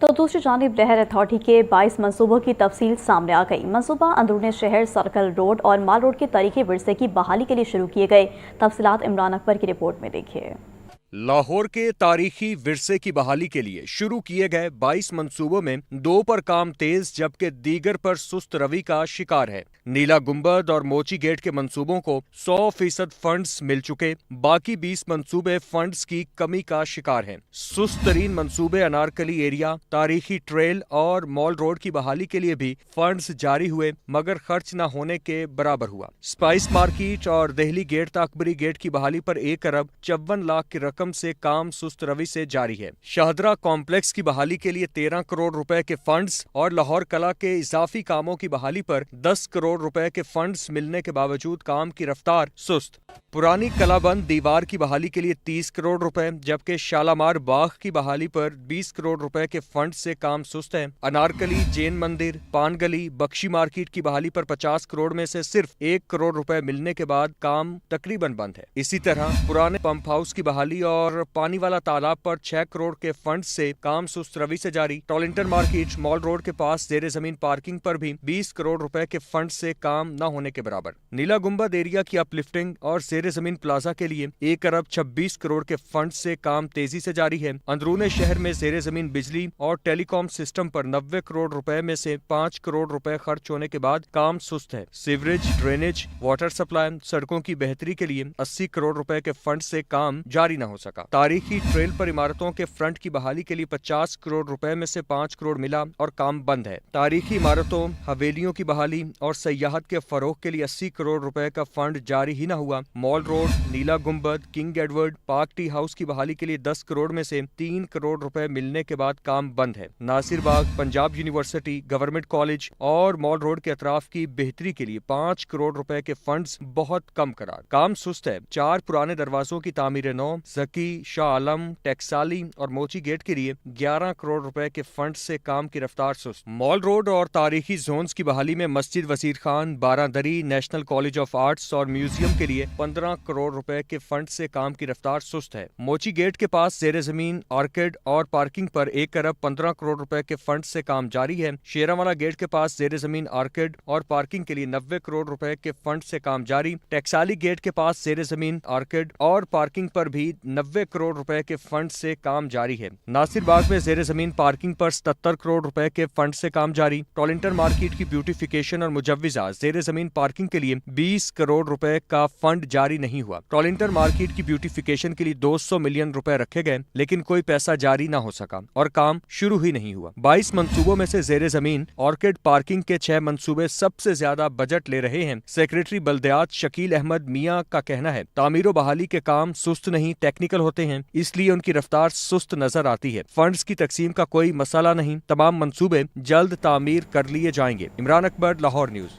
تو دوسری جانب لہر اتھارٹی کے 22 منصوبوں کی تفصیل سامنے آ گئی۔ منصوبہ اندرون شہر سرکل روڈ اور مال روڈ کے تاریخی ورثے کی بحالی کے لیے شروع کیے گئے۔ تفصیلات عمران اکبر کی رپورٹ میں دیکھیے۔ لاہور کے تاریخی ورثے کی بحالی کے لیے شروع کیے گئے 22 منصوبوں میں 2 پر کام تیز جبکہ دیگر پر سست روی کا شکار ہے۔ نیلا گنبد اور موچی گیٹ کے منصوبوں کو 100% فنڈز مل چکے، باقی 20 منصوبے فنڈز کی کمی کا شکار ہیں۔ سست ترین منصوبے انارکلی ایریا، تاریخی ٹریل اور مال روڈ کی بحالی کے لیے بھی فنڈز جاری ہوئے مگر خرچ نہ ہونے کے برابر ہوا۔ اسپائس مارکیٹ اور دہلی گیٹ تا اکبری گیٹ کی بحالی پر 1 ارب 54 لاکھ کی رقم سے کام سست روی سے جاری ہے۔ شاہدرہ کمپلیکس کی بحالی کے لیے 13 کروڑ روپے کے فنڈز اور لاہور قلعہ کے اضافی کاموں کی بحالی پر 10 کروڑ روپے کے فنڈز ملنے کے باوجود کام کی رفتار سست۔ پرانی قلعہ بند دیوار کی بحالی کے لیے 30 کروڑ روپے جبکہ شالامار باغ کی بحالی پر 20 کروڑ روپے کے فنڈ سے کام سست ہے۔ انارکلی، جین مندر، پان گلی، بخشی مارکیٹ کی بحالی پر 50 کروڑ میں سے صرف 1 کروڑ روپے ملنے کے بعد کام تقریباً بند ہے۔ اسی طرح پرانے پمپ ہاؤس کی بحالی اور پانی والا تالاب پر 6 کروڑ کے فنڈ سے کام سست روی سے جاری۔ ٹولنٹن مارکیٹ، مال روڈ کے پاس زیر زمین پارکنگ پر بھی 20 کروڑ روپے کے فنڈ سے کام نہ ہونے کے برابر۔ نیلا گنبد ایریا کی اپ لفٹنگ اور زیر زمین پلازا کے لیے 1 ارب 26 کروڑ کے فنڈ سے کام تیزی سے جاری ہے۔ اندرون شہر میں زیر زمین بجلی اور ٹیلی کام سسٹم پر 90 کروڑ روپے میں سے 5 کروڑ روپے خرچ ہونے کے بعد کام سست ہے۔ سیوریج، ڈرینیج، واٹر سپلائی، سڑکوں کی بہتری کے لیے 80 کروڑ روپے کے فنڈ سے کام جاری نہ ہو سکا۔ تاریخی ٹریل پر عمارتوں کے فرنٹ کی بحالی کے لیے 50 کروڑ روپے میں سے 5 کروڑ ملا اور کام بند ہے۔ تاریخی عمارتوں، حویلیوں کی بحالی اور سیاحت کے فروغ کے لیے 80 کروڑ روپے کا فنڈ جاری ہی نہ ہوا۔ مال روڈ، نیلا گنبد، king Edward, park T house کی بحالی کے لیے 10 کروڑ میں سے 3 کروڑ روپے ملنے کے بعد کام بند ہے۔ ناصر باغ، پنجاب یونیورسٹی، گورنمنٹ کالج اور مال روڈ کے اطراف کی بہتری کے لیے 5 کروڑ روپے کے فنڈز بہت کم قرار۔ کام سست ہے۔ 4 پرانے دروازوں کی تعمیر نو، زکی، شاہ عالم، ٹیکسالی اور موچی گیٹ کے لیے 11 کروڑ روپے کے فنڈ سے کام کی رفتار سست۔ مال روڈ اور تاریخی زونز کی بحالی میں مسجد وزیر خان، بارہ دری، نیشنل کالج آف آرٹس اور میوزیم کے لیے 15 کروڑ روپے کے فنڈ سے کام کی رفتار سست ہے۔ موچی گیٹ کے پاس زیر زمین آرکیڈ اور پارکنگ پر 1 ارب 15 کروڑ روپے کے فنڈ سے کام جاری ہے۔ شیراوالا گیٹ کے پاس زیر زمین آرکیڈ اور پارکنگ کے لیے 90 کروڑ روپے کے فنڈ سے کام جاری۔ ٹیکسالی گیٹ کے پاس زیر زمین آرکیڈ اور پارکنگ پر بھی 90 کروڑ روپے کے فنڈ سے کام جاری ہے۔ ناصر باغ میں زیر زمین پارکنگ پر 77 کروڑ روپے کے فنڈ سے کام جاری۔ ٹولنٹن مارکیٹ کی بیوٹیفیکیشن اور مجوزہ زیر زمین پارکنگ کے لیے 20 کروڑ روپے کا فنڈ جاری نہیں ہوا۔ ٹولنٹن مارکیٹ کی بیوٹیفیکیشن کے لیے 200 ملین روپے رکھے گئے لیکن کوئی پیسہ جاری نہ ہو سکا اور کام شروع ہی نہیں ہوا۔ 22 منصوبوں میں سے زیر زمین آرکیڈ پارکنگ کے 6 منصوبے سب سے زیادہ بجٹ لے رہے ہیں۔ سیکریٹری بلدیات شکیل احمد میاں کا کہنا ہے تعمیر و بحالی کے کام سست نہیں، ٹیکنیکل ہوتے ہیں، اس لیے ان کی رفتار سست نظر آتی ہے۔ فنڈز کی تقسیم کا کوئی مسئلہ نہیں، تمام منصوبے جلد تعمیر کر لیے جائیں گے۔ عمران اکبر، لاہور نیوز۔